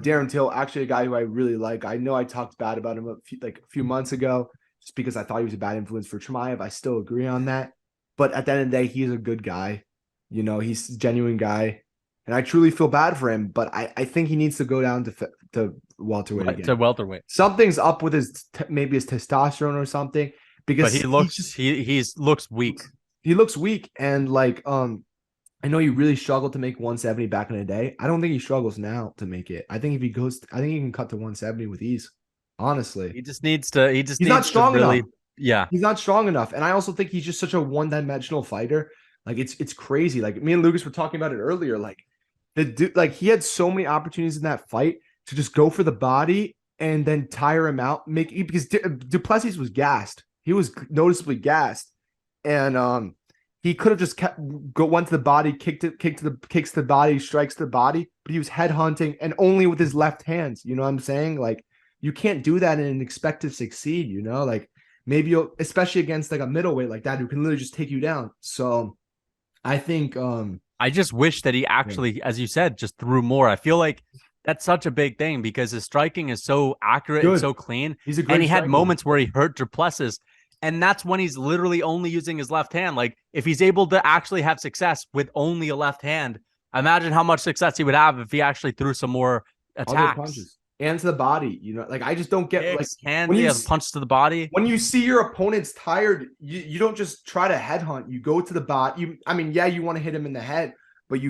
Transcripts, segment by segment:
Darren Till, actually a guy who I really like. I know I talked bad about him a few months ago just because I thought he was a bad influence for Chimaev. I still agree on that. But at the end of the day, he's a good guy. He's a genuine guy. And I truly feel bad for him, but I think he needs to go down to welterweight again. To welterweight. Something's up with maybe his testosterone or something. Because he looks weak. He looks weak, and I know he really struggled to make 170 back in the day. I don't think he struggles now to make it. I think if he goes, I think he can cut to 170 with ease. Honestly, he just needs to. He's not strong enough. Yeah, he's not strong enough, and I also think he's just such a one-dimensional fighter. Like it's crazy. Like me and Lucas were talking about it earlier. Like the dude, like he had so many opportunities in that fight to just go for the body and then tire him out. Because Duplessis was gassed. He was noticeably gassed, and he could have just went to the body, kicks to the body, strikes the body, but he was headhunting and only with his left hands. You know what I'm saying? Like you can't do that and expect to succeed. Like maybe especially against like a middleweight like that who can literally just take you down. So I think I just wish that he actually, as you said, just threw more. I feel like that's such a big thing because his striking is so accurate and so clean. He's a great and he striker. had moments where he hurt Duplessis. And that's when he's literally only using his left hand. Like if he's able to actually have success with only a left hand, imagine how much success he would have if he actually threw some more attacks. Punches. And to the body, like I just don't get kicks, hands, punches to the body. When you see your opponent's tired, you don't just try to headhunt. You go to the body. You want to hit him in the head, but you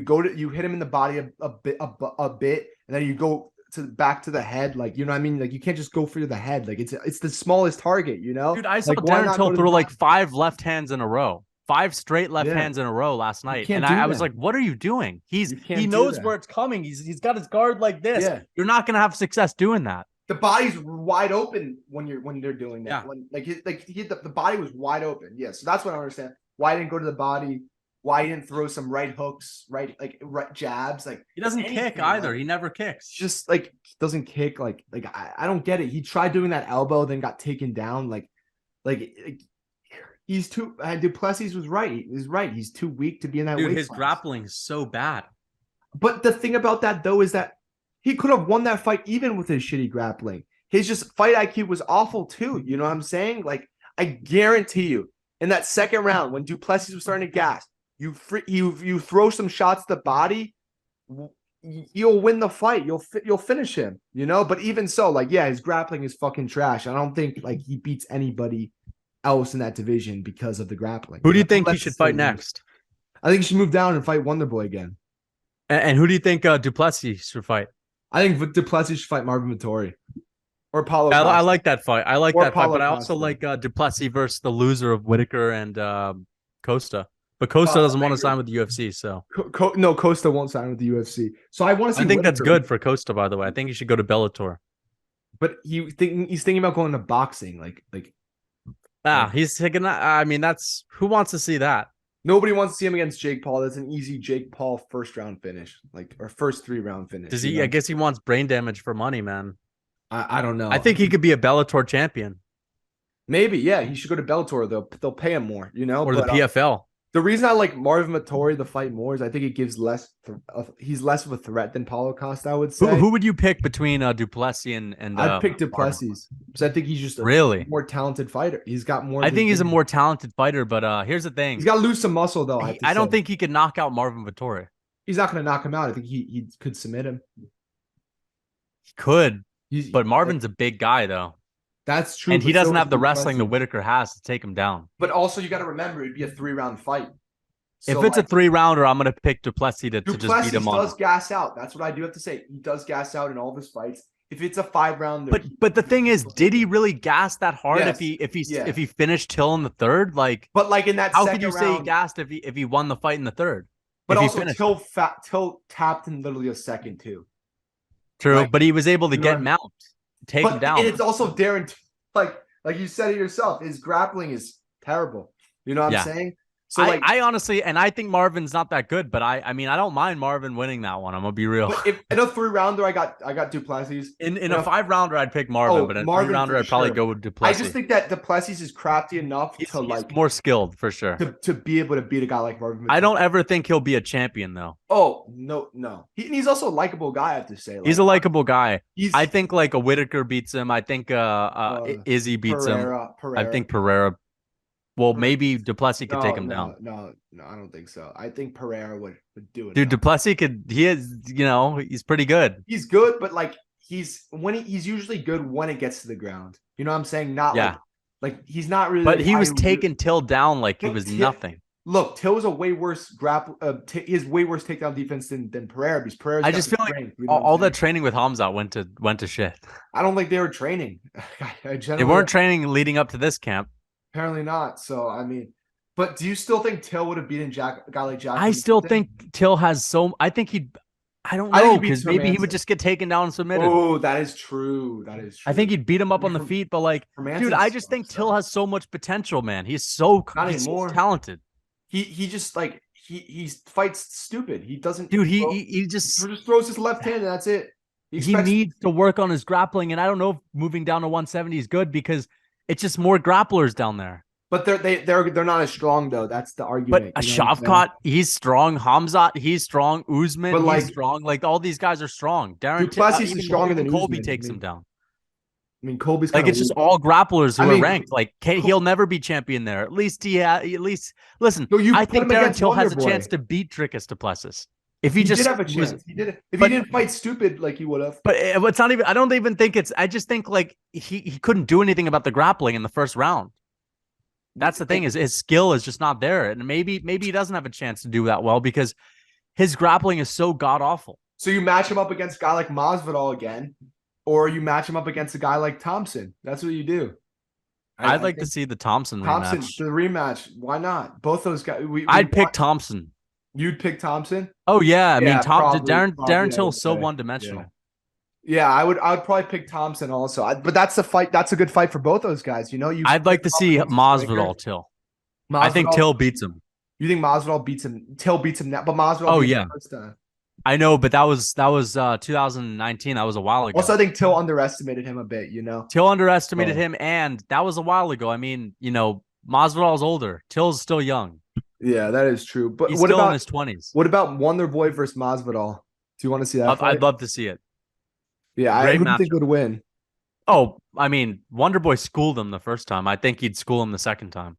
hit him in the body a bit, and then you go back to the head. Like, you know what I mean? Like you can't just go for the head. Like it's the smallest target, Dude, I saw Darren Till throw like 5 left hands in a row. 5 straight left hands in a row last night. And I was like, what are you doing? He knows where it's coming. He's got his guard like this. Yeah. You're not gonna have success doing that. The body's wide open when they're doing that. Yeah. The body was wide open. Yeah. So that's what I understand. Why he didn't go to the body? Why he didn't throw some right hooks, right jabs? Like he doesn't kick either. He never kicks. Just like he doesn't kick. Like I don't get it. He tried doing that elbow, then got taken down. Like he's too. Duplessis was right. He's right. He's too weak to be in that. Dude, his grappling is so bad. But the thing about that though is that he could have won that fight even with his shitty grappling. His just fight IQ was awful too. You know what I'm saying? Like I guarantee you, in that second round when Duplessis was starting to gas, you throw some shots to the body, you'll win the fight. You'll finish him. But even so, like his grappling is fucking trash. I don't think like he beats anybody else in that division because of the grappling. Who do you think he should fight next? I think he should move down and fight Wonderboy again. And who do you think Duplessis should fight? I think Duplessis should fight Marvin Vettori or Paulo. I like that fight. But I also like Duplessis versus the loser of Whitaker and Costa. But Costa doesn't want to sign with the UFC, so no, Costa won't sign with the UFC. So I want to see. I think that's good for Costa, by the way. I think he should go to Bellator. But he's thinking about going to boxing, like. He's taking. I mean, that's who wants to see that. Nobody wants to see him against Jake Paul. That's an easy Jake Paul first round finish, or first 3-round finish. Does he? I guess he wants brain damage for money, man. I don't know. I think he could be a Bellator champion. Maybe, yeah. He should go to Bellator. They'll pay him more, or the PFL. The reason I like Marvin Vettori the fight more is I think it gives less. He's less of a threat than Paulo Costa, I would say. Who would you pick between Duplessis and? I'd pick Duplessis because I think he's just a more talented fighter. He's got more. I think he's a more talented fighter, but here's the thing: he's got to lose some muscle, though. I don't think he could knock out Marvin Vettori. He's not going to knock him out. I think he could submit him. He could, but Marvin's a big guy, though. That's true. And he doesn't have the wrestling that Whitaker has to take him down. But also, you got to remember, it'd be a 3-round fight. So if it's a 3-rounder, I'm going to pick Duplessis to just beat him on. Duplessis does gas out. That's what I do have to say. He does gas out in all of his fights. If it's a 5-round, but the thing is, did he really gas that hard? Yes. If he finished Till in the third, like, but like in that, how could you say he gassed if he won the fight in the third? But also Till tapped in literally a second too. True, but he was able to get mount, take him down. And it's also Darren, like you said it yourself, his grappling is terrible. You know what I'm saying? So like, I honestly, and I think Marvin's not that good, but I mean, I don't mind Marvin winning that one. I'm gonna be real. But if in a 3-rounder, I got Duplessis. In a 5-rounder, I'd pick Marvin, but in a 3-rounder, I'd probably go with Duplessis. I just think that Duplessis is crafty enough he's more skilled for sure to be able to beat a guy like Marvin. I don't ever think he'll be a champion though. Oh no, he's also a likable guy. I have to say, he's a likable guy. I think like a Whitaker beats him. I think Izzy beats him. I think Pereira. Well, maybe Duplessis could take him down. No, I don't think so. I think Pereira would do it. Dude, Duplessis could. He is, he's pretty good. He's good, but like he's usually good when it gets to the ground. You know what I'm saying? Not like he's not really. But he was taking Till down like he was nothing. Look, Till was a way worse he has way worse takedown defense than Pereira. Because Pereira. I just feel like all that training with Hamzat went to shit. I don't think they were training. They weren't training leading up to this camp. Apparently not. So I mean, but do you still think Till would have beaten a guy like Jack? I still think Till has I think he'd. I don't know, because maybe he would just get taken down and submitted. Oh, that is true. I think he'd beat him up on the feet, but like, dude, I just think Till has so much potential, man. He's so talented. He just like he fights stupid. He doesn't. Dude, he just throws his left hand and that's it. He needs to work on his grappling, and I don't know if moving down to 170 is good because it's just more grapplers down there. But they're not as strong though. That's the argument. But Shavkat, he's strong. Hamzat, he's strong. Usman, he's strong. Like all these guys are strong. Darren Till is stronger than Colby Usman. takes him down. I mean, Colby's like it's just all grapplers who are ranked. Like he'll never be champion there. At least listen. I think Darren Till has a chance to beat Dricus Duplessis. If he did have a chance, he didn't fight stupid like he would have. But it's not even. I don't even think it's. I just think like he couldn't do anything about the grappling in the first round. That's the thing, is his skill is just not there, and maybe he doesn't have a chance to do that well because his grappling is so god awful. So you match him up against a guy like Masvidal again, or you match him up against a guy like Thompson. That's what you do. I'd like to see the Thompson rematch. The rematch. Why not? Both those guys. I'd pick Thompson. You'd pick Thompson? Oh yeah, I mean Darren Till is so one-dimensional. Yeah, I would probably pick Thompson also. But that's the fight. That's a good fight for both those guys. You know, I'd like to see Masvidal Till. I think Till beats him. You think Masvidal beats him? Till beats him now, but Masvidal. Oh yeah, I know, but that was 2019. That was a while ago. Also, I think Till underestimated him a bit. You know, Till underestimated him, and that was a while ago. I mean, Masvidal's older. Till's still young. Yeah, that is true. But he's still in his 20s. What about Wonder Boy versus Masvidal? Do you want to see that? I'd love to see it. Yeah, who do you think would win? Oh, I mean, Wonder Boy schooled him the first time. I think he'd school him the second time.